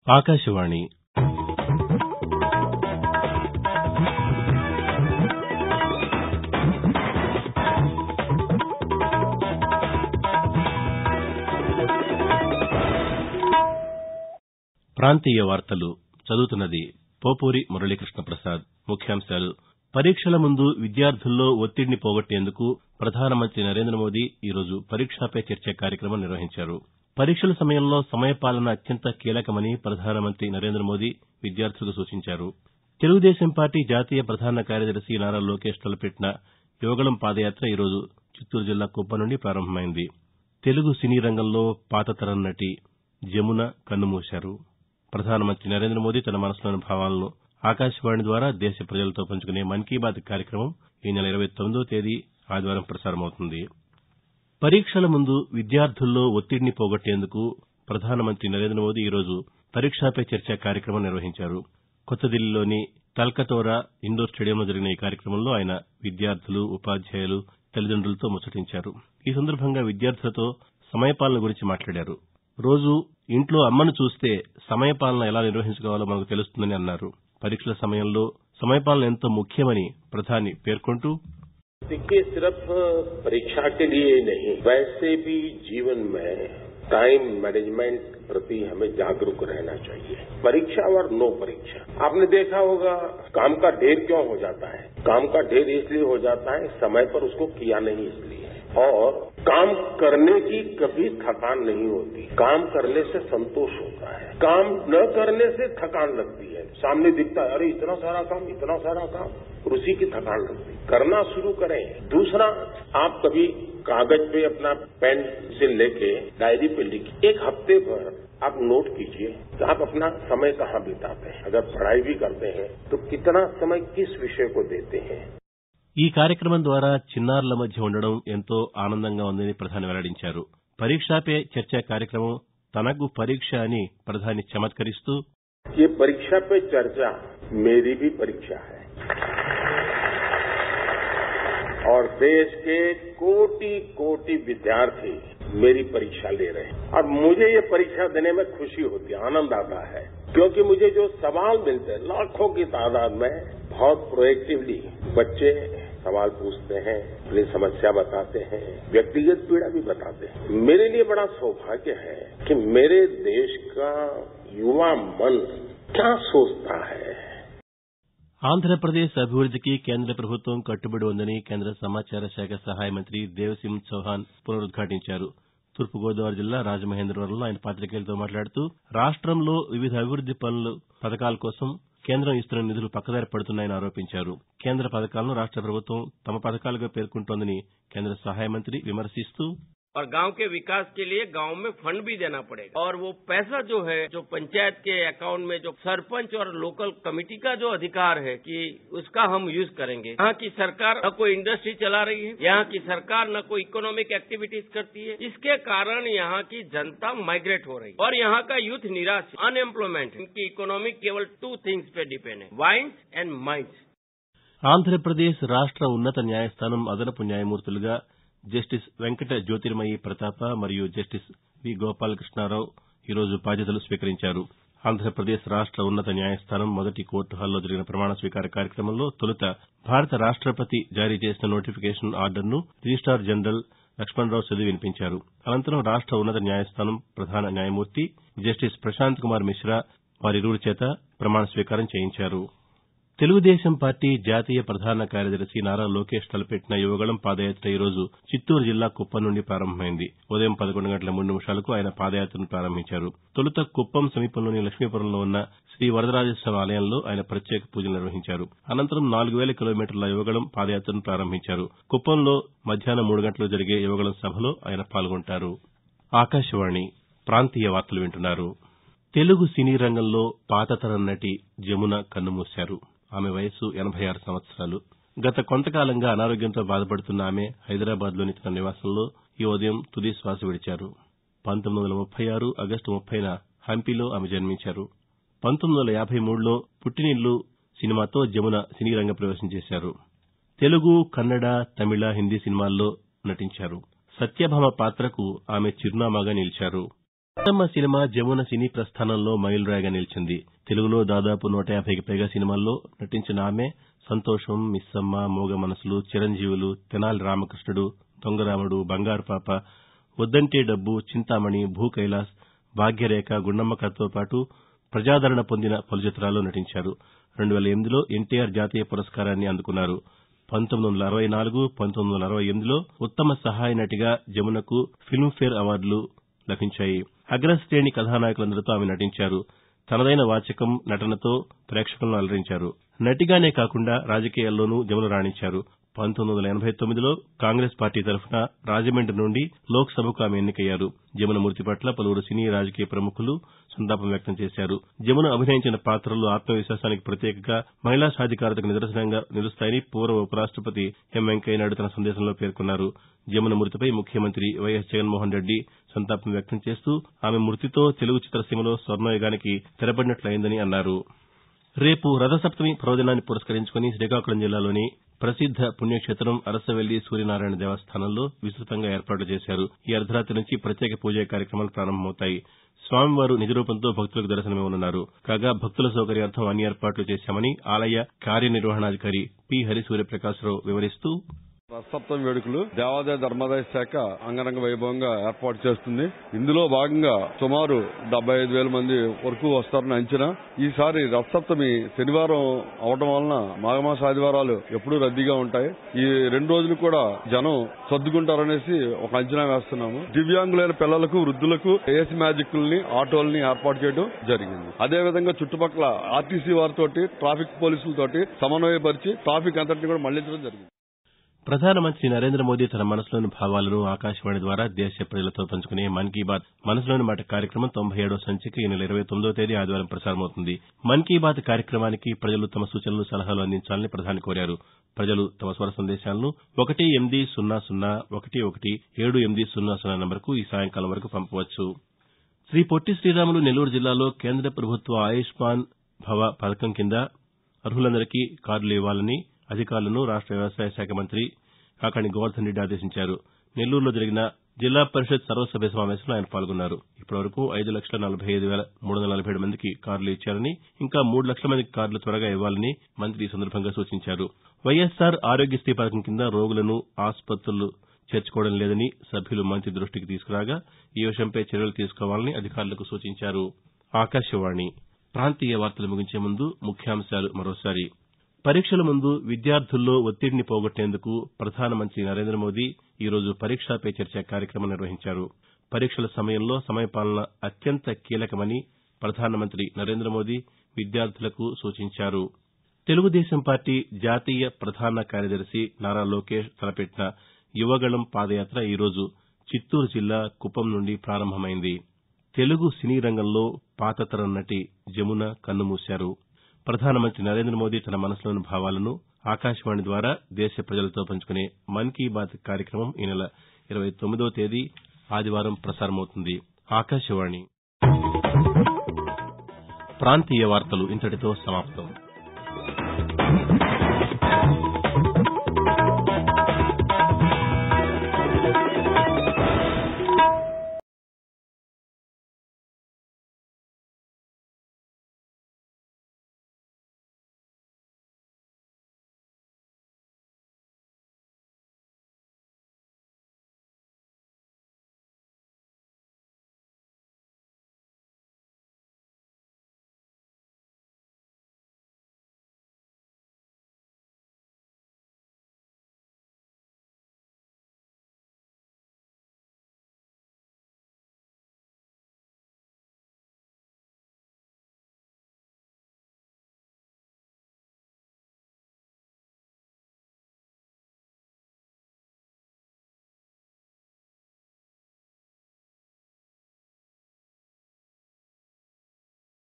ఆకాశవాణి ప్రాంతీయ వార్తలు చదువుతున్నది పోపూరి మురళీకృష్ణ ప్రసాద్. ముఖ్యాంశాలు. పరీక్షల ముందు విద్యార్థుల్లో ఒత్తిడిని పోగొట్టేందుకు ప్రధానమంత్రి నరేంద్ర మోదీ ఈరోజు పరీక్షా పే చర్చ కార్యక్రమం నిర్వహించారు. పరీక్షల సమయంలో సమయపాలన అత్యంత కీలకమని ప్రధానమంత్రి నరేంద్ర మోదీ విద్యార్థులకు సూచించారు. తెలుగుదేశం పార్టీ జాతీయ ప్రధాన కార్యదర్శి నారా లోకేష్ తలపెట్టిన యువగళం పాదయాత్ర ఈరోజు చిత్తూరు జిల్లా కుప్పం నుండి ప్రారంభమైంది. తెలుగు సినీ రంగంలో పాతతరం నటి జమున కన్నుమూశారు. ప్రధానమంత్రి నరేంద్ర మోదీ తన మనసులోని భావాలను ఆకాశవాణి ద్వారా దేశ ప్రజలతో పంచుకునే మన్ కీ బాత్ కార్యక్రమం ఈ నెల 29వ తేదీ ఆదివారం ప్రసారమవుతుంది. పరీక్షల ముందు విద్యార్థుల్లో ఒత్తిడిని పోగొట్టేందుకు ప్రధానమంత్రి నరేంద్ర మోదీ ఈరోజు పరీక్షా పే చర్చ కార్యక్రమం నిర్వహించారు. కొత్తదిల్లీలోని తల్కటోరా ఇండోర్ స్టేడియంలో జరిగిన ఈ కార్యక్రమంలో ఆయన విద్యార్థులు, ఉపాధ్యాయులు, తల్లిదండ్రులతో ముచ్చటించారు. ఈ సందర్భంగా విద్యార్థులతో సమయపాలన గురించి మాట్లాడారు. రోజూ ఇంట్లో అమ్మను చూస్తే సమయపాలన ఎలా నిర్వహించుకోవాలో మనకు తెలుస్తుందని అన్నారు. పరీక్షల సమయంలో సమయపాలన ఎంతో ముఖ్యమని ప్రధాని పేర్కొంటూ, देखिए, सिर्फ परीक्षा के लिए ही नहीं, वैसे भी जीवन में टाइम मैनेजमेंट प्रति हमें जागरूक रहना चाहिए. परीक्षा और नो परीक्षा, आपने देखा होगा काम का ढेर क्यों हो जाता है. काम का ढेर इसलिए हो जाता है समय पर उसको किया नहीं इसलिए, और काम करने की कभी थकान नहीं होती. काम करने से संतोष होता है. काम न करने से थकान लगती है. सामने दिखता है अरे इतना सारा काम, और उसी की थकान लगती है. करना शुरू करें. दूसरा, आप कभी कागज पे अपना पेंसिल लेके डायरी पे लिखिए. एक हफ्ते भर आप नोट कीजिए कि आप अपना समय कहाँ बिताते हैं. अगर पढ़ाई भी करते हैं तो कितना समय किस विषय को देते हैं. ఈ కార్యక్రమం ద్వారా చిన్నారుల మధ్య ఉండడం ఎంతో ఆనందంగా ఉందని ప్రధాని వెల్లడించారు. పరీక్షా పే చర్చ కార్యక్రమం తనకు పరీక్ష అని ప్రధాని చమత్కరిస్తూ, ये परीक्षा पे चर्चा मेरी भी परीक्षा है और देश के कोटि विद्यार्थी मेरी परीक्षा ले रहे हैं और मुझे ये परीक्षा देने में खुशी होती है, आनंद आता है, क्योंकि मुझे जो सवाल मिलते हैं लाखों की तादाद में, बहुत प्रोएक्टिवली बच्चे सवाल पूछते हैं, अपनी समस्या बताते हैं, व्यक्तिगत पीड़ा भी बताते हैं. मेरे लिए बड़ा सौभाग्य है कि मेरे देश का युवा मन क्या सोचता है. ఆంధ్రప్రదేశ్ అభివృద్దికి కేంద్ర ప్రభుత్వం కట్టుబడి ఉందని కేంద్ర సమాచార శాఖ సహాయ మంత్రి దేవ్సింగ్ చౌహాన్ పునరుద్ఘాటించారు. తూర్పుగోదావరి జిల్లా రాజమహేంద్రవరంలో ఆయన పాతికేయులతో మాట్లాడుతూ, రాష్టంలో వివిధ అభివృద్ది పథకాల కోసం కేంద్రం ఇస్తున్న నిధులు పక్కదారి పడుతున్నాయని ఆరోపించారు. కేంద్ర పథకాలను రాష్ట ప్రభుత్వం తమ పథకాలుగా పేర్కొంటోందని కేంద్ర సహాయ మంత్రి విమర్శిస్తూ, और गांव के विकास के लिए गांव में फंड भी देना पड़ेगा और वो पैसा जो है जो पंचायत के अकाउंट में जो सरपंच और लोकल कमेटी का जो अधिकार है कि उसका हम यूज करेंगे. यहाँ की सरकार न कोई इंडस्ट्री चला रही है, यहाँ की सरकार न कोई इकोनॉमिक एक्टिविटीज करती है. इसके कारण यहाँ की जनता माइग्रेट हो रही है और यहाँ का यूथ निराश, अनएम्प्लॉयमेंट. इनकी इकोनॉमिक केवल 2 थिंग्स पे डिपेंड है, वाइन्स एंड माइन्स. ఆంధ్రప్రదేశ్ రాష్ట ఉన్నత న్యాయస్థానం అదనపు న్యాయమూర్తులుగా జస్టిస్ వెంకట జ్యోతిర్మయి ప్రతాప మరియు జస్టిస్ వి గోపాలకృష్ణారావు ఈరోజు బాధ్యతలు స్వీకరించారు. ఆంధ్రప్రదేశ్ రాష్ట ఉన్నత న్యాయస్థానం మొదటి కోర్టు హాల్లో జరిగిన ప్రమాణ స్వీకార కార్యక్రమంలో తొలుత భారత రాష్టపతి జారీ చేసిన నోటిఫికేషన్ ఆర్డర్ను రిజిస్టార్ జనరల్ లక్ష్మణరావు చదివి వినిపించారు. అనంతరం రాష్ట ఉన్నత న్యాయస్థానం ప్రధాన న్యాయమూర్తి జస్టిస్ ప్రశాంత్ కుమార్ మిశ్రా వారిరువురి చేత ప్రమాణ స్వీకారం చేయించారు. తెలుగుదేశం పార్టీ జాతీయ ప్రధాన కార్యదర్శి నారా లోకేష్ తలపెట్టిన యువగళం పాదయాత్ర ఈరోజు చిత్తూరు జిల్లా కుప్పం నుండి ప్రారంభమైంది. ఉదయం 11:03 ఆయన పాదయాత్రను ప్రారంభించారు. తొలుత కుప్పం సమీపంలోని లక్ష్మీపురంలో ఉన్న శ్రీ వరదరాజేశ్వర ఆలయంలో ఆయన ప్రత్యేక పూజలు నిర్వహించారు. అనంతరం 4000 కిలోమీటర్ల యువగళం పాదయాత్రను ప్రారంభించారు. కుప్పంలో మధ్యాహ్నం 3 గంటలకు జరిగే యువగళం సభలో ఆయన పాల్గొంటారు. ఆకాశవాణి ప్రాంతీయ వార్తలు వింటున్నారు. తెలుగు సినీ రంగంలో పాతతరం నటి జమున కన్నుమూశారు. ఆమె వయస్సు 86 సంవత్సరాలు. గత కొంతకాలంగా అనారోగ్యంతో బాధపడుతున్న ఆమె హైదరాబాద్లోని తన నివాసంలో ఈ ఉదయం తుది శ్వాస విడిచారు. 1936 ఆగస్టు 30న హంపీలో ఆమె జన్మించారు. 1953లో పుట్టినిల్లు సినిమాతో జమున సినీ రంగ ప్రవేశం చేశారు. తెలుగు, కన్నడ, తమిళ, హిందీ సినిమాల్లో నటించారు. సత్యభామ పాత్రకు ఆమె చిరునామాగా నిలిచారు. తమ సినిమా జమున సినీ ప్రస్థానంలో మైలురాయిగా నిలిచింది. తెలుగులో దాదాపు 150కి పైగా సినిమాల్లో నటించిన ఆమె సంతోషం, మిస్సమ్మ, మూగ మనసులు, చిరంజీవులు, తెనాలి రామకృష్ణుడు, దొంగరాముడు, బంగారు పాప, వద్దంటే డబ్బు, చింతామణి, భూ కైలాస్, భాగ్యరేఖ, గుండమ్మ కథతో పాటు ప్రజాదరణ పొందిన పలు చిత్రాల్లో నటించారు. 2008లో ఎన్టీఆర్ జాతీయ పురస్కారాన్ని అందుకున్నారు. 1964, 1968లో ఉత్తమ సహాయ నటిగా జమునకు ఫిల్మ్ఫేర్ అవార్డులు లభించాయి. అగ్రశ్రేణి కథానాయకులందరితో ఆమె నటించారు. తనదైన వాచకం, నటనతో ప్రేక్షకులను అలరించారు. నటిగానే కాకుండా రాజకీయాల్లోనూ జమున రాణించారు. 1989లో కాంగ్రెస్ పార్టీ తరఫున రాజమండ్రి నుండి లోక్సభకు ఆమె ఎన్నికయ్యారు. జమున మృతి పట్ల పలువురు సినీ, రాజకీయ ప్రముఖులు సంతాపం వ్యక్తం చేశారు. జమున అభినయించిన పాత్రలు ఆత్మవిశ్వాసానికి ప్రతీకగా, మహిళా సాధికారతకు నిదర్శనంగా నిలుస్తాయని పూర్వ ఉపరాష్టపతి ఎం వెంకయ్యనాయుడు తన సందేశంలో పేర్కొన్నారు. జమున మృతిపై ముఖ్యమంత్రి వైఎస్ జగన్మోహన్ రెడ్డి సంతాపం వ్యక్తం చేస్తూ ఆమె మృతితో తెలుగు చిత్రసీమలో స్వర్ణయుగానికి తెరపడినట్లయిందని అన్నారు. రేపు రథసప్తమి పర్వదినాన్ని పురస్కరించుకుని శ్రీకాకుళం జిల్లాలోని ప్రసిద్ద పుణ్యక్షేత్రం అరసవెల్లి సూర్యనారాయణ దేవస్థానంలో విస్తృతంగా ఏర్పాట్లు చేశారు. ఈ అర్ధరాతి నుంచి ప్రత్యేక పూజా కార్యక్రమాలు ప్రారంభమవుతాయి. స్వామివారు నిజరూపంతో భక్తులకు దర్శనమివ్వనున్నారు. కాగా భక్తుల సౌకర్యార్థం అన్ని ఏర్పాట్లు చేశామని ఆలయ కార్యనిర్వహణాధికారి పి హరిసూర్యప్రకాశరావు వివరిస్తూ, రథసప్తమి వేడుకలు దేవాదాయ ధర్మాదాయ శాఖ అంగరంగ వైభవంగా ఏర్పాటు చేస్తుంది. ఇందులో భాగంగా సుమారు 75,000 మంది వరకు వస్తారని అంచనా. ఈసారి రథసప్తమి శనివారం అవడం వలన మాఘమాస ఆదివారాలు ఎప్పుడూ రద్దీగా ఉంటాయి. ఈ 2 రోజులు కూడా జనం సర్దుకుంటారనేసి ఒక అంచనా వేస్తున్నాము. దివ్యాంగులైన పిల్లలకు, వృద్ధులకు ఏసీ మ్యాజిక్ల్ని, ఆటోల్ని ఏర్పాటు చేయడం జరిగింది. అదేవిధంగా చుట్టుపక్కల ఆర్టీసీ వారితోటి, ట్రాఫిక్ పోలీసులతోటి సమన్వయపరిచి ట్రాఫిక్ అంతటిని కూడా మళ్లించడం జరిగింది. ప్రధానమంత్రి నరేంద్ర మోదీ తన మనసులోని భావాలను ఆకాశవాణి ద్వారా దేశ ప్రజలతో పంచుకునే మన్ కీ బాత్ మనసులోని మాట కార్యక్రమం 97వ సంచిక ఈ నెల 29వ తేదీ ఆదివారం ప్రసారమవుతుంది. మన్ కీ బాత్ కార్యక్రమానికి ప్రజలు తమ సూచనలు, సలహాలు అందించాలని ప్రధాని కోరారు. ప్రజలు తమ స్వర సందేశాలను 18001178000 నంబరుకు ఈ సాయంకాలం వరకు పంపవచ్చు. శ్రీ పొట్టి శ్రీరాములు నెల్లూరు జిల్లాలో కేంద్ర ప్రభుత్వ ఆయుష్మాన్ భవ పథకం కింద అర్హులందరికీ కార్డులు ఇవ్వాలని అధికారులను రాష్ట వ్యవసాయ శాఖ మంత్రి కాకాణి గోవర్ధన్ రెడ్డి ఆదేశించారు. నెల్లూరులో జరిగిన జిల్లా పరిషత్ సర్వసభ్య సమావేశంలో ఆయన పాల్గొన్నారు. ఇప్పటివరకు 5,45,347 మందికి కార్డులు ఇచ్చారని, ఇంకా 3 లక్షల మందికి కార్డులు త్వరగా ఇవ్వాలని మంత్రి ఈ సందర్భంగా సూచించారు. వైఎస్సార్ ఆరోగ్యశ్రీ పథకం కింద రోగులను ఆసుపత్రులు చేర్చుకోవడం లేదని సభ్యులు మంత్రి దృష్టికి తీసుకురాగా ఈ విషయంపై చర్యలు తీసుకోవాలని అధికారులకు సూచించారు. ఆకాశవాణి ప్రాంతీయ వార్తలు ముగించే ముందు ముఖ్యాంశాలు మరోసారి. పరీక్షల ముందు విద్యార్థుల్లో ఒత్తిడిని పోగొట్టేందుకు ప్రధానమంత్రి నరేంద్ర మోదీ ఈరోజు పరీక్షా పే చర్చ కార్యక్రమం నిర్వహించారు. పరీక్షల సమయంలో సమయపాలన అత్యంత కీలకమని ప్రధానమంత్రి నరేంద్ర మోదీ విద్యార్థులకు సూచించారు. తెలుగుదేశం పార్టీ జాతీయ ప్రధాన కార్యదర్శి నారా లోకేష్ తలపెట్టిన యువగళం పాదయాత్ర ఈరోజు చిత్తూరు జిల్లా కుప్పం నుండి ప్రారంభమైంది. తెలుగు సినీ రంగంలో పాతతరం నటి జమున కన్నుమూశారు. ప్రధానమంత్రి నరేంద్ర మోదీ తన మనసులోని భావాలను ఆకాశవాణి ద్వారా దేశ ప్రజలతో పంచుకునే మన్ కీ బాత్ కార్యక్రమం ఈ నెల 29వ తేదీ ఆదివారం ప్రసారమవుతుంది. ఆకాశవాణి ప్రాంతీయ వార్తలు ఇంతటితో సమాప్తం.